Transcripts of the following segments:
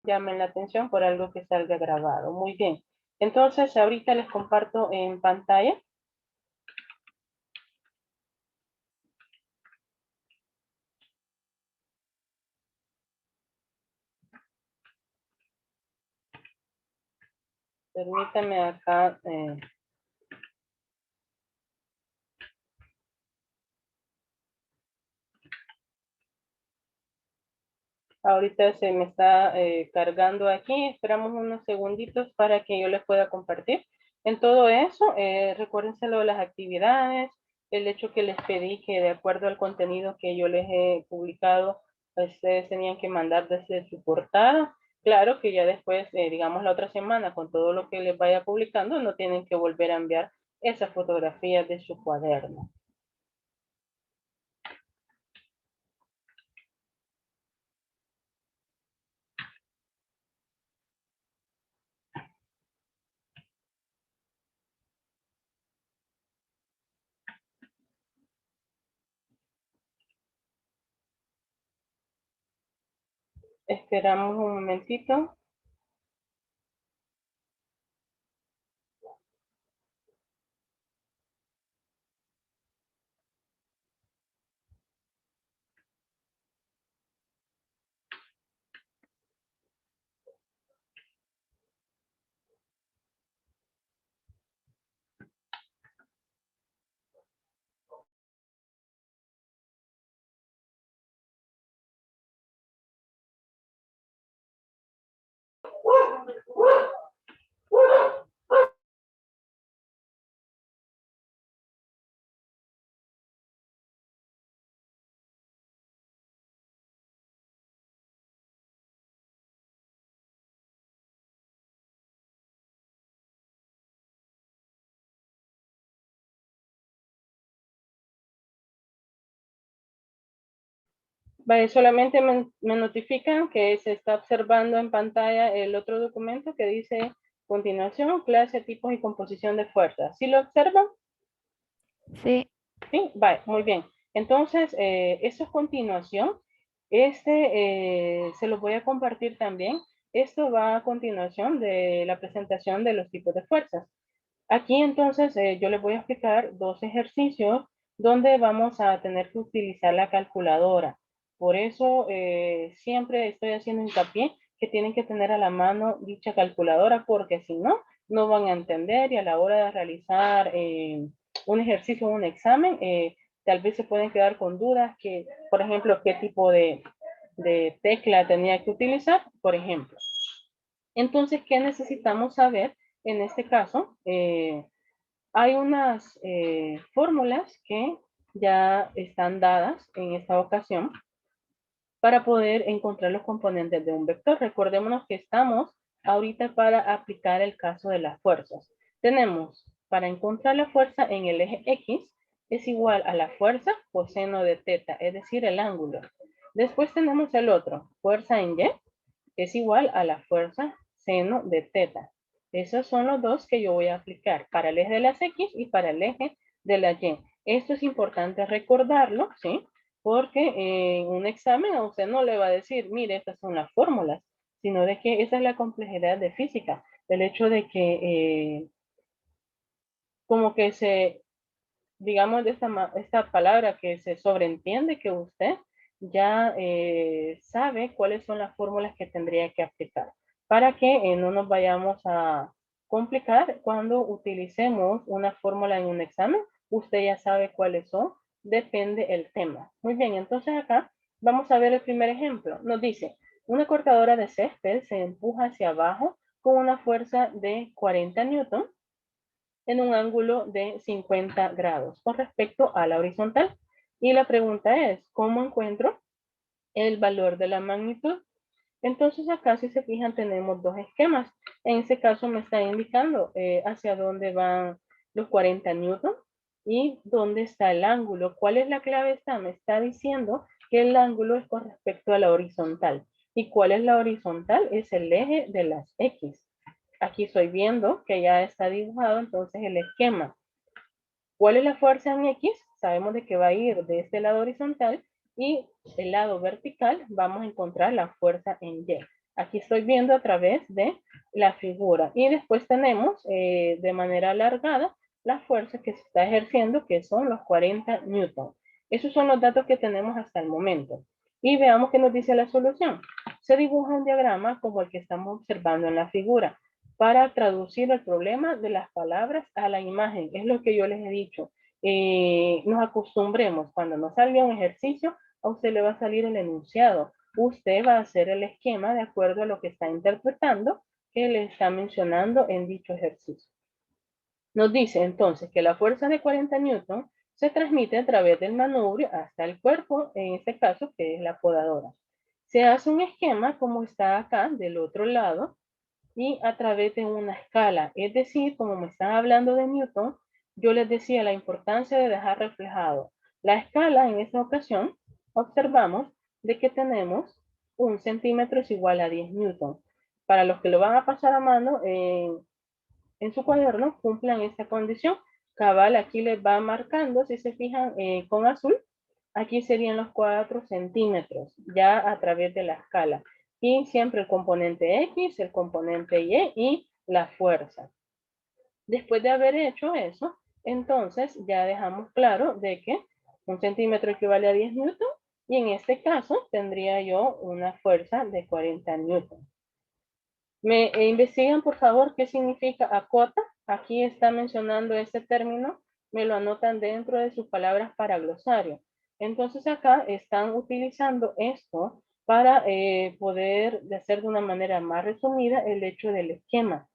llamen la atención por algo que salga grabado. Muy bien. Entonces, ahorita les comparto en pantalla. Permítame acá. Ahorita se me está cargando aquí. Esperamos unos segunditos para que yo les pueda compartir. En todo eso, recuérdense lo de las actividades, el hecho que les pedí que de acuerdo al contenido que yo les he publicado, ustedes tenían que mandar desde su portada. Claro que ya después, digamos la otra semana, con todo lo que les vaya publicando, no tienen que volver a enviar esas fotografías de su cuaderno. Esperamos un momentito. Vale, solamente me notifican que se está observando en pantalla el otro documento que dice continuación, clase, tipos y composición de fuerzas. ¿Sí lo observan? Sí. Sí, vale, muy bien. Entonces, eso es continuación. Se los voy a compartir también. Esto va a continuación de la presentación de los tipos de fuerzas. Aquí entonces yo les voy a explicar dos ejercicios donde vamos a tener que utilizar la calculadora. Por eso siempre estoy haciendo hincapié que tienen que tener a la mano dicha calculadora porque si no, no van a entender y a la hora de realizar un ejercicio o un examen, tal vez se pueden quedar con dudas que, por ejemplo, qué tipo de tecla tenía que utilizar, por ejemplo. Entonces, ¿qué necesitamos saber? En este caso, hay unas fórmulas que ya están dadas en esta ocasión para poder encontrar los componentes de un vector. Recordémonos que estamos ahorita para aplicar el caso de las fuerzas. Tenemos para encontrar la fuerza en el eje X es igual a la fuerza coseno de teta, es decir, el ángulo. Después tenemos el otro, fuerza en Y, es igual a la fuerza seno de teta. Esos son los dos que yo voy a aplicar para el eje de las X y para el eje de la Y. Esto es importante recordarlo, ¿sí? Porque en un examen a usted no le va a decir, mire, estas son las fórmulas, sino de que esa es la complejidad de física. El hecho de que como que se, digamos, de esta palabra que se sobreentiende que usted ya sabe cuáles son las fórmulas que tendría que aplicar para que no nos vayamos a complicar cuando utilicemos una fórmula en un examen. Usted ya sabe cuáles son, depende el tema. Muy bien, entonces acá vamos a ver el primer ejemplo. Nos dice, una cortadora de césped se empuja hacia abajo con una fuerza de 40 newton en un ángulo de 50 grados con respecto a la horizontal. Y la pregunta es, ¿cómo encuentro el valor de la magnitud? Entonces acá si se fijan tenemos dos esquemas. En este caso me está indicando hacia dónde van los 40 newton y dónde está el ángulo. ¿Cuál es la clave esta? Me está diciendo que el ángulo es con respecto a la horizontal. ¿Y cuál es la horizontal? Es el eje de las X. Aquí estoy viendo que ya está dibujado entonces el esquema. ¿Cuál es la fuerza en X? Sabemos de que va a ir de este lado horizontal y el lado vertical vamos a encontrar la fuerza en Y. Aquí estoy viendo a través de la figura. Y después tenemos de manera alargada la fuerza que se está ejerciendo, que son los 40 newton. Esos son los datos que tenemos hasta el momento. Y veamos qué nos dice la solución. Se dibuja un diagrama como el que estamos observando en la figura para traducir el problema de las palabras a la imagen. Es lo que yo les he dicho. Nos acostumbremos, cuando nos salga un ejercicio, a usted le va a salir el enunciado. Usted va a hacer el esquema de acuerdo a lo que está interpretando que le está mencionando en dicho ejercicio. Nos dice entonces que la fuerza de 40 newton se transmite a través del manubrio hasta el cuerpo, en este caso que es la podadora. Se hace un esquema como está acá del otro lado y a través de una escala. Es decir, como me están hablando de Newton, yo les decía la importancia de dejar reflejado. La escala en esta ocasión observamos de que tenemos 1 centímetro es igual a 10 newton. Para los que lo van a pasar a mano en su cuaderno, cumplan esta condición. Cabal, aquí les va marcando, si se fijan con azul, aquí serían los 4 centímetros, ya a través de la escala. Y siempre el componente X, el componente Y la fuerza. Después de haber hecho eso, entonces ya dejamos claro de que 1 centímetro equivale a 10 newton y en este caso tendría yo una fuerza de 40 newton. Me investigan, por favor, qué significa acota. Aquí está mencionando este término. Me lo anotan dentro de sus palabras para glosario. Entonces acá están utilizando esto para poder hacer de una manera más resumida el hecho del esquema.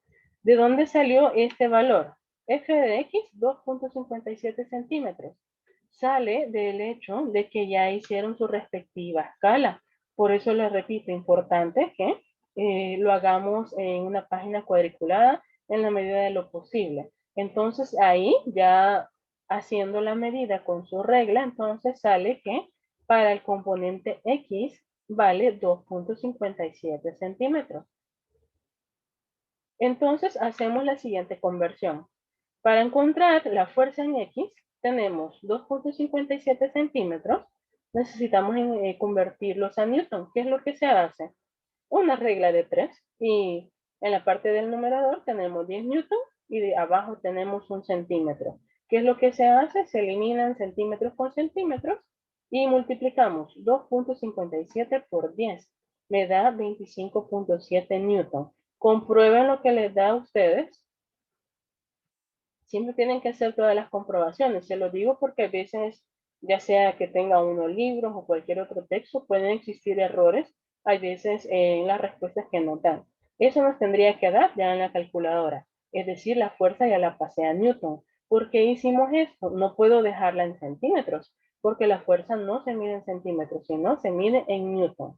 ¿De dónde salió este valor? F de X, 2.57 centímetros. Sale del hecho de que ya hicieron su respectiva escala. Por eso les repito, importante que lo hagamos en una página cuadriculada en la medida de lo posible. Entonces ahí ya haciendo la medida con su regla, entonces sale que para el componente X vale 2.57 centímetros. Entonces hacemos la siguiente conversión. Para encontrar la fuerza en X tenemos 2.57 centímetros. Necesitamos convertirlos a Newton. ¿Qué es lo que se hace? Una regla de 3 y en la parte del numerador tenemos 10 newton y de abajo tenemos 1 centímetro. ¿Qué es lo que se hace? Se eliminan centímetros con centímetros y multiplicamos 2.57 por 10. Me da 25.7 newton. Comprueben lo que les da a ustedes. Siempre tienen que hacer todas las comprobaciones. Se lo digo porque a veces, ya sea que tenga unos libros o cualquier otro texto, pueden existir errores. Hay veces en las respuestas que no dan. Eso nos tendría que dar ya en la calculadora. Es decir, la fuerza ya la pasé a Newton. ¿Por qué hicimos esto? No puedo dejarla en centímetros, porque la fuerza no se mide en centímetros, sino se mide en Newton.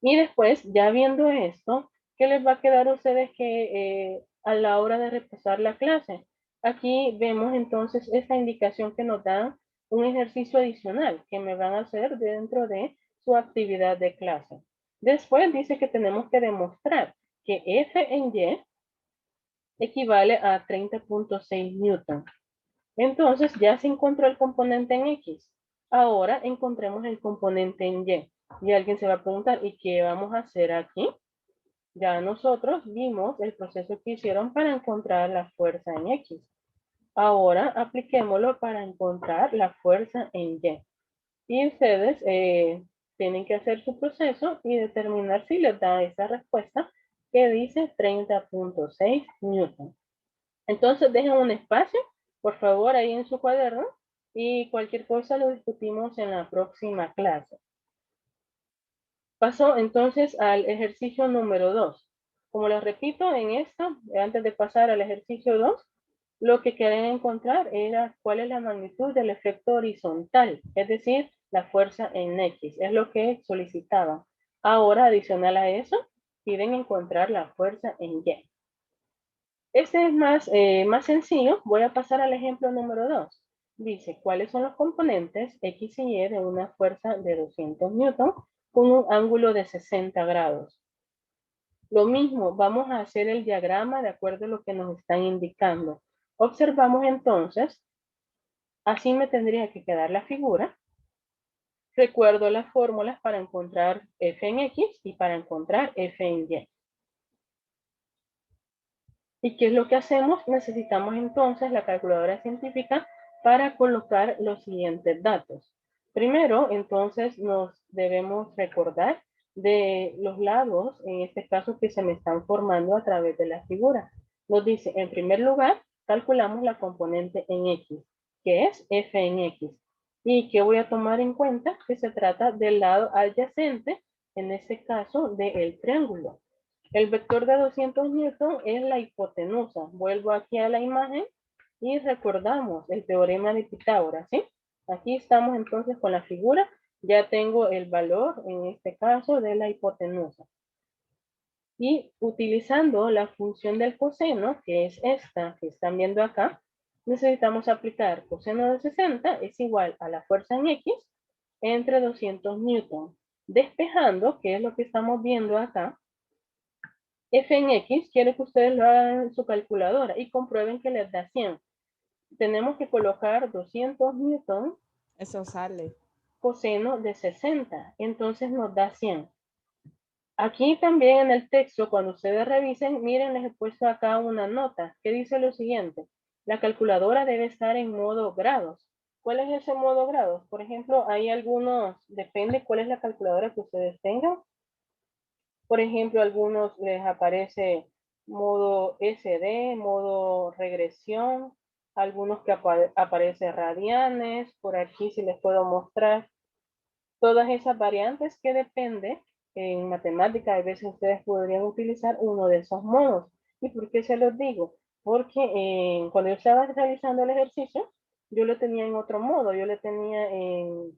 Y después, ya viendo esto, ¿qué les va a quedar a ustedes que a la hora de repasar la clase? Aquí vemos entonces esta indicación que nos da un ejercicio adicional que me van a hacer dentro de su actividad de clase. Después dice que tenemos que demostrar que F en Y equivale a 30.6 newton. Entonces ya se encontró el componente en X. Ahora encontremos el componente en Y. Y alguien se va a preguntar, ¿y qué vamos a hacer aquí? Ya nosotros vimos el proceso que hicieron para encontrar la fuerza en X. Ahora apliquémoslo para encontrar la fuerza en Y. Y ustedes tienen que hacer su proceso y determinar si les da esa respuesta que dice 30.6 newton. Entonces dejen un espacio, por favor, ahí en su cuaderno y cualquier cosa lo discutimos en la próxima clase. Paso entonces al ejercicio número 2. Como les repito, en esta, antes de pasar al ejercicio 2, lo que querían encontrar era cuál es la magnitud del efecto horizontal, es decir, la fuerza en X, es lo que solicitaban. Ahora, adicional a eso, piden encontrar la fuerza en Y. Este es más sencillo. Voy a pasar al ejemplo número 2. Dice, ¿cuáles son los componentes X y Y de una fuerza de 200 newton con un ángulo de 60 grados? Lo mismo, vamos a hacer el diagrama de acuerdo a lo que nos están indicando. Observamos entonces, así me tendría que quedar la figura. recuerdo las fórmulas para encontrar f en x y para encontrar f en y. ¿Y qué es lo que hacemos? Necesitamos entonces la calculadora científica para colocar los siguientes datos. Primero, entonces, nos debemos recordar de los lados, en este caso, que se me están formando a través de la figura. Nos dice, en primer lugar, calculamos la componente en x, que es f en x. ¿Y qué voy a tomar en cuenta? Que se trata del lado adyacente, en este caso, del triángulo. El vector de 200 newton es la hipotenusa. Vuelvo aquí a la imagen y recordamos el teorema de Pitágoras, ¿sí? Aquí estamos entonces con la figura. Ya tengo el valor, en este caso, de la hipotenusa. Y utilizando la función del coseno, que es esta que están viendo acá, necesitamos aplicar coseno de 60 es igual a la fuerza en X entre 200 newton. Despejando, que es lo que estamos viendo acá, f en x, quiero que ustedes lo hagan en su calculadora y comprueben que les da 100. Tenemos que colocar 200 newton. Eso sale. Coseno de 60. Entonces nos da 100. Aquí también en el texto, cuando ustedes revisen, miren, les he puesto acá una nota que dice lo siguiente. La calculadora debe estar en modo grados. ¿Cuál es ese modo grados? Por ejemplo, hay algunos, depende cuál es la calculadora que ustedes tengan. Por ejemplo, a algunos les aparece modo SD, modo regresión, algunos que aparece radianes, por aquí si les puedo mostrar todas esas variantes que depende en matemática. A veces ustedes podrían utilizar uno de esos modos. ¿Y por qué se los digo? Porque cuando yo estaba realizando el ejercicio, yo lo tenía en otro modo, yo lo tenía en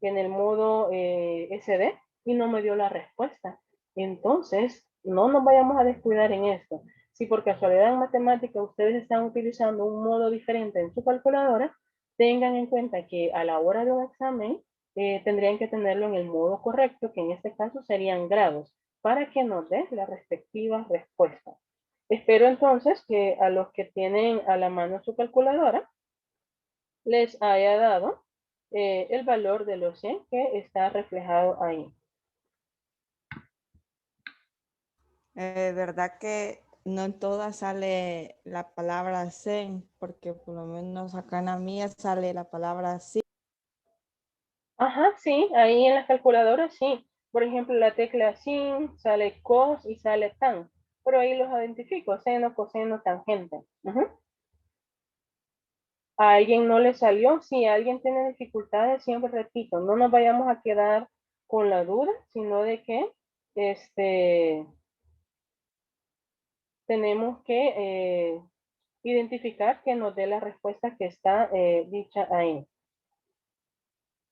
el modo SD y no me dio la respuesta. Entonces, no nos vayamos a descuidar en esto. Si por casualidad en matemática ustedes están utilizando un modo diferente en su calculadora, tengan en cuenta que a la hora de un examen tendrían que tenerlo en el modo correcto, que en este caso serían grados, para que nos dé la respectiva respuesta. Espero entonces que a los que tienen a la mano su calculadora les haya dado el valor de los 100 que está reflejado ahí. ¿Verdad que no en todas sale la palabra zen? Porque por lo menos acá en la mía sale la palabra sí. Ajá, sí, ahí en las calculadoras sí. Por ejemplo, la tecla sin, sale cos y sale tan. Pero ahí los identifico, seno, coseno, tangente. ¿A alguien no le salió? Si alguien tiene dificultades, siempre repito, no nos vayamos a quedar con la duda, sino de que tenemos que identificar que nos dé la respuesta que está dicha ahí.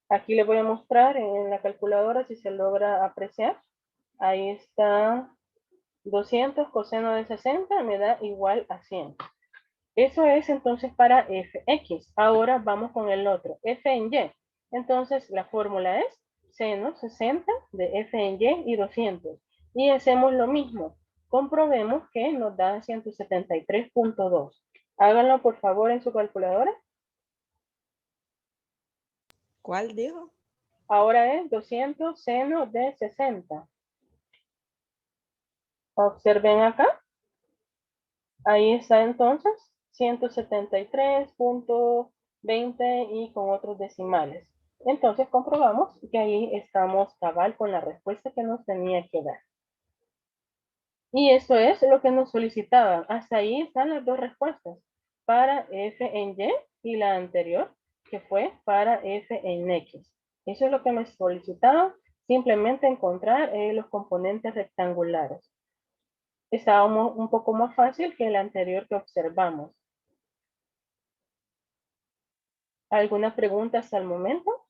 Aquí le voy a mostrar en la calculadora si se logra apreciar. Ahí está 200 coseno de 60 me da igual a 100. Eso es entonces para fx. Ahora vamos con el otro, f en y. Entonces la fórmula es seno 60 de f en y 200. Y hacemos lo mismo. Comprobemos que nos da 173.2. Háganlo por favor en su calculadora. ¿Cuál dijo? Ahora es 200 seno de 60. Observen acá. Ahí está entonces 173.20 y con otros decimales. Entonces comprobamos que ahí estamos cabal con la respuesta que nos tenía que dar. Y eso es lo que nos solicitaban. Hasta ahí están las dos respuestas. Para f en y la anterior, que fue para f en x. Eso es lo que me solicitaban. Simplemente encontrar los componentes rectangulares. Estaba un poco más fácil que el anterior que observamos. ¿Alguna pregunta hasta el momento?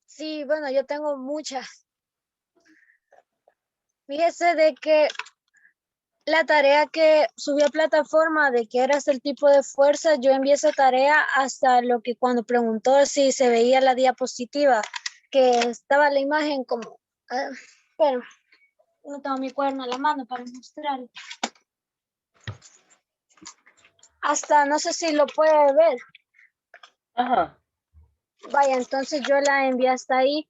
Sí, bueno, yo tengo muchas. Fíjese de que la tarea que subió a plataforma de que era el tipo de fuerza, yo envié esa tarea hasta lo que cuando preguntó si se veía la diapositiva, que estaba la imagen como, pero no tengo mi cuaderno a la mano para mostrar. Hasta no sé si lo puede ver. Ajá. Vaya, entonces yo la envié hasta ahí.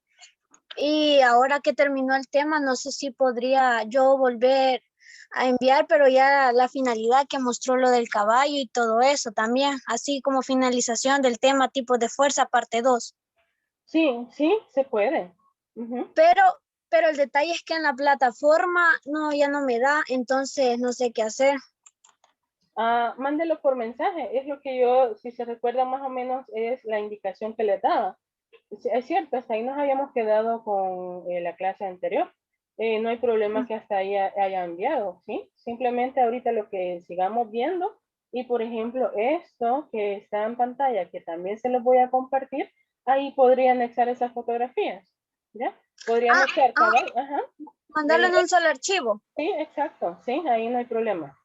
Y ahora que terminó el tema, no sé si podría yo volver a enviar, pero ya la finalidad que mostró lo del caballo y todo eso también, así como finalización del tema tipos de fuerza, parte 2. Sí, sí, se puede. Ujú. Pero, pero el detalle es que en la plataforma no, ya no me da, entonces no sé qué hacer. Mándelo por mensaje. Es lo que yo, si se recuerda más o menos, es la indicación que le daba. Es cierto, hasta ahí nos habíamos quedado con la clase anterior. No hay problema que hasta ahí haya enviado, ¿sí? Simplemente ahorita lo que sigamos viendo y, por ejemplo, esto que está en pantalla, que también se los voy a compartir, ahí podría anexar esas fotografías, ¿ya? Podría Ah, anexar, ah, cabal, ajá. mandarlo en un solo archivo. Sí, exacto, sí, ahí no hay problema.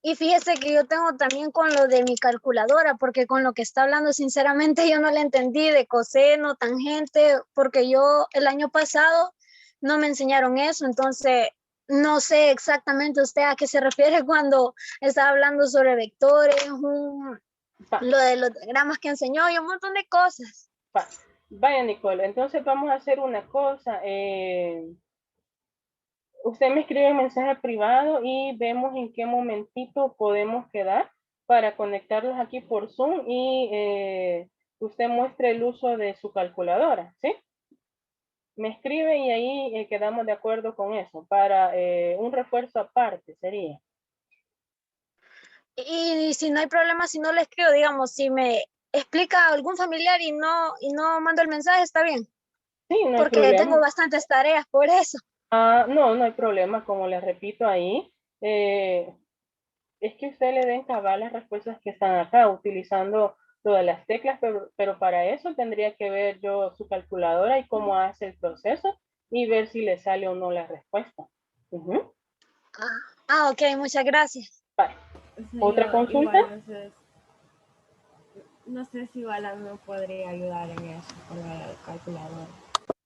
Y fíjese que yo tengo también con lo de mi calculadora, porque con lo que está hablando, sinceramente, yo no le entendí de coseno, tangente, porque yo el año pasado no me enseñaron eso, entonces no sé exactamente usted a qué se refiere cuando está hablando sobre vectores, Va, lo de los diagramas que enseñó y un montón de cosas. va. Vaya, Nicole, entonces vamos a hacer una cosa. Usted me escribe un mensaje privado y vemos en qué momentito podemos quedar para conectarlos aquí por Zoom y usted muestre el uso de su calculadora, ¿sí? Me escribe y ahí quedamos de acuerdo con eso. Para un refuerzo aparte sería. Y si no hay problema, si no le escribo, digamos, si me explica algún familiar y no mando el mensaje, está bien, Sí, no hay porque tengo problema. bastantes tareas por eso. No, no hay problema, como les repito ahí. Es que usted le den cabal las respuestas que están acá, utilizando todas las teclas, pero para eso tendría que ver yo su calculadora y cómo hace el proceso y ver si le sale o no la respuesta. Ujú. Ok, muchas gracias. Vale. Sí, ¿Otra yo consulta? igual no sé si igual a mí me podría ayudar en eso con la calculadora.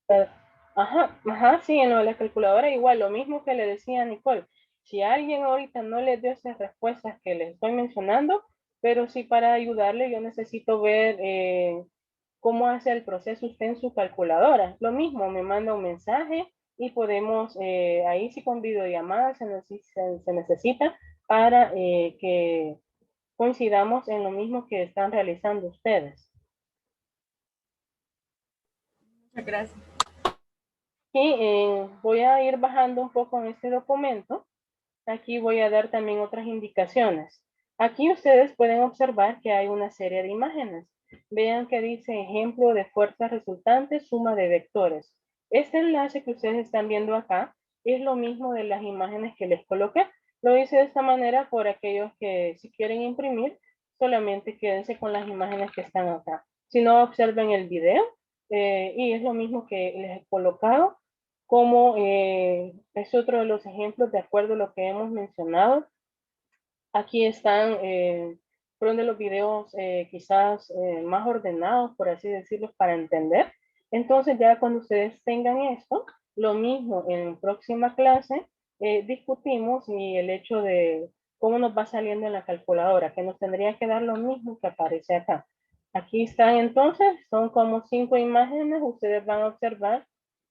Eh, ajá, sí, en lo de la calculadora igual, lo mismo que le decía a Nicole. Si alguien ahorita no le dio esas respuestas que le estoy mencionando, pero sí para ayudarle yo necesito ver cómo hace el proceso usted en su calculadora. Lo mismo, me manda un mensaje y podemos, ahí sí con videollamada se necesita para que coincidamos en lo mismo que están realizando ustedes. Muchas gracias. Y voy a ir bajando un poco en este documento. Aquí voy a dar también otras indicaciones. Aquí ustedes pueden observar que hay una serie de imágenes. Vean que dice ejemplo de fuerza resultante, suma de vectores. Este enlace que ustedes están viendo acá es lo mismo de las imágenes que les coloqué. Lo hice de esta manera por aquellos que si quieren imprimir, solamente quédense con las imágenes que están acá. Si no, observen el video y es lo mismo que les he colocado como es otro de los ejemplos de acuerdo a lo que hemos mencionado. Aquí están fueron de los videos quizás más ordenados, por así decirlo, para entender. Entonces ya cuando ustedes tengan esto, lo mismo en próxima clase, discutimos y el hecho de cómo nos va saliendo en la calculadora, que nos tendría que dar lo mismo que aparece acá. Aquí están entonces, son como 5 imágenes, ustedes van a observar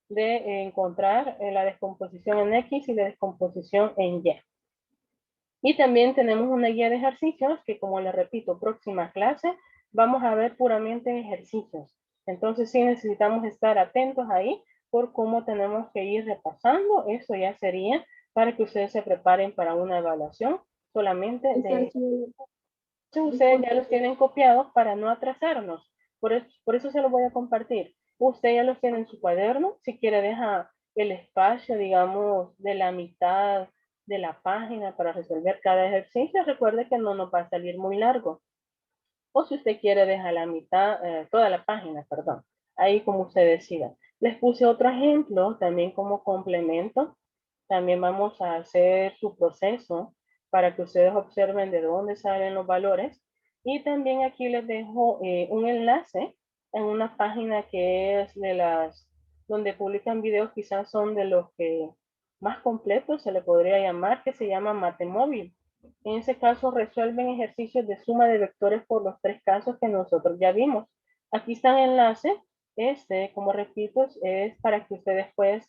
de encontrar la descomposición en X y la descomposición en Y. Y también tenemos una guía de ejercicios que, como les repito, próxima clase vamos a ver puramente ejercicios. Entonces sí necesitamos estar atentos ahí por cómo tenemos que ir repasando. Eso ya sería para que ustedes se preparen para una evaluación solamente de... Ustedes ya los tienen copiados para no atrasarnos. Por eso se los voy a compartir. Usted ya los tiene en su cuaderno. Si quiere deja el espacio, digamos, de la mitad de la página para resolver cada ejercicio. Recuerde que no nos va a salir muy largo. O si usted quiere deja la mitad, toda la página, perdón. Ahí como usted decida. Les puse otro ejemplo también como complemento. También vamos a hacer su proceso para que ustedes observen de dónde salen los valores. Y también aquí les dejo un enlace en una página que es de las, donde publican videos, quizás son de los que más completos se le podría llamar, que se llama Matemóvil. En ese caso resuelven ejercicios de suma de vectores por los 3 casos que nosotros ya vimos. Aquí está el enlace. Como repito, es para que ustedes pues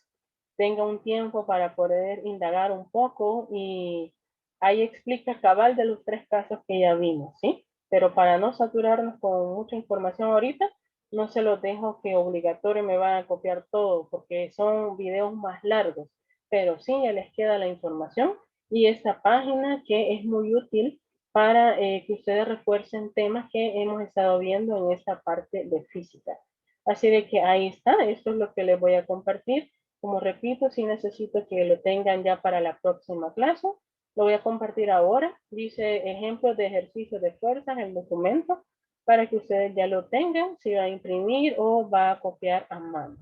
tengan un tiempo para poder indagar un poco y ahí explica cabal de los 3 casos que ya vimos, ¿sí? Pero para no saturarnos con mucha información ahorita, no se los dejo que obligatorio me van a copiar todo porque son videos más largos, pero sí ya les queda la información y esta página que es muy útil para que ustedes refuercen temas que hemos estado viendo en esta parte de física. Así de que ahí está, esto es lo que les voy a compartir. Como repito, si necesito que lo tengan ya para la próxima clase, lo voy a compartir ahora. Dice ejemplos de ejercicios de fuerza en el documento para que ustedes ya lo tengan, si va a imprimir o va a copiar a mano.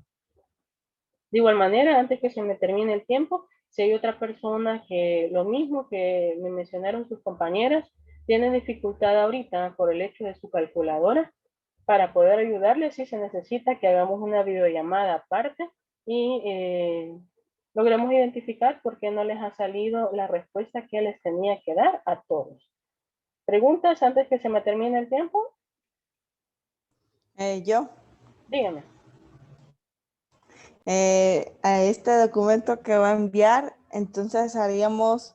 De igual manera, antes que se me termine el tiempo, si hay otra persona que lo mismo que me mencionaron sus compañeras, tiene dificultad ahorita por el hecho de su calculadora, para poder ayudarles si se necesita que hagamos una videollamada aparte y logremos identificar por qué no les ha salido la respuesta que les tenía que dar a todos. ¿Preguntas antes que se me termine el tiempo? Yo. Dígame. A este documento que va a enviar, entonces haríamos